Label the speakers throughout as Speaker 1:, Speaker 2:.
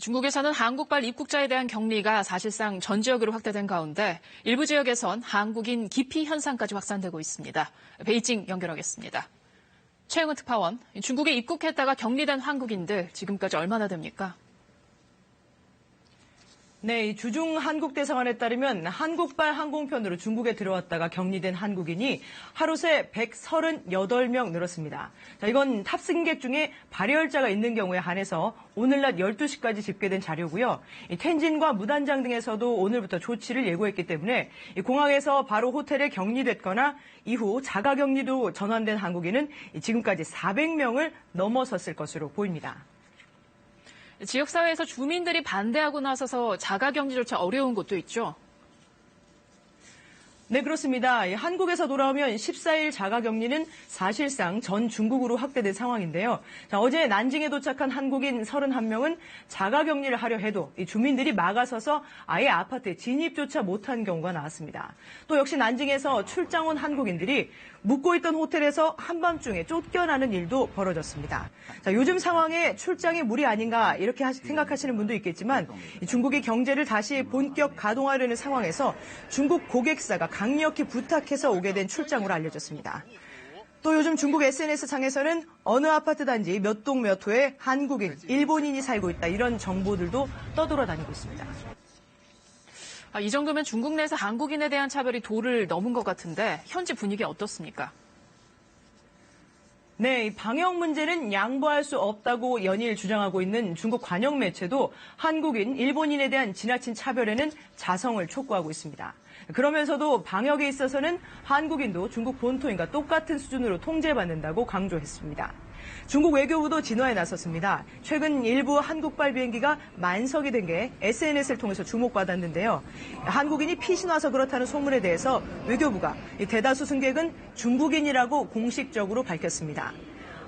Speaker 1: 중국에서는 한국발 입국자에 대한 격리가 사실상 전 지역으로 확대된 가운데 일부 지역에선 한국인 기피 현상까지 확산되고 있습니다. 베이징 연결하겠습니다. 최영은 특파원, 중국에 입국했다가 격리된 한국인들 지금까지 얼마나 됩니까?
Speaker 2: 네, 이 주중 한국대사관에 따르면 한국발 항공편으로 중국에 들어왔다가 격리된 한국인이 하루 새 138명 늘었습니다. 자, 이건 탑승객 중에 발열자가 있는 경우에 한해서 오늘 낮 12시까지 집계된 자료고요. 이 텐진과 무단장 등에서도 오늘부터 조치를 예고했기 때문에 이 공항에서 바로 호텔에 격리됐거나 이후 자가격리로 전환된 한국인은 지금까지 400명을 넘어섰을 것으로 보입니다.
Speaker 1: 지역사회에서 주민들이 반대하고 나서서 자가격리조차 어려운 곳도 있죠.
Speaker 2: 네, 그렇습니다. 한국에서 돌아오면 14일 자가격리는 사실상 전 중국으로 확대된 상황인데요. 자, 어제 난징에 도착한 한국인 31명은 자가격리를 하려 해도 이 주민들이 막아서서 아예 아파트에 진입조차 못한 경우가 나왔습니다. 또 역시 난징에서 출장 온 한국인들이 묵고 있던 호텔에서 한밤중에 쫓겨나는 일도 벌어졌습니다. 자, 요즘 상황에 출장이 무리 아닌가 이렇게 생각하시는 분도 있겠지만 중국이 경제를 다시 본격 가동하려는 상황에서 중국 고객사가 강력히 부탁해서 오게 된 출장으로 알려졌습니다. 또 요즘 중국 SNS상에서는 어느 아파트 단지 몇 동 몇 호에 한국인, 일본인이 살고 있다 이런 정보들도 떠돌아다니고 있습니다.
Speaker 1: 이 정도면 중국 내에서 한국인에 대한 차별이 도를 넘은 것 같은데 현지 분위기 어떻습니까?
Speaker 2: 네, 방역 문제는 양보할 수 없다고 연일 주장하고 있는 중국 관영 매체도 한국인, 일본인에 대한 지나친 차별에는 자성을 촉구하고 있습니다. 그러면서도 방역에 있어서는 한국인도 중국 본토인과 똑같은 수준으로 통제받는다고 강조했습니다. 중국 외교부도 진화에 나섰습니다. 최근 일부 한국발 비행기가 만석이 된 게 SNS를 통해서 주목받았는데요. 한국인이 피신 와서 그렇다는 소문에 대해서 외교부가 대다수 승객은 중국인이라고 공식적으로 밝혔습니다.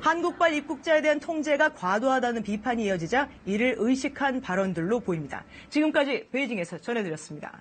Speaker 2: 한국발 입국자에 대한 통제가 과도하다는 비판이 이어지자 이를 의식한 발언들로 보입니다. 지금까지 베이징에서 전해드렸습니다.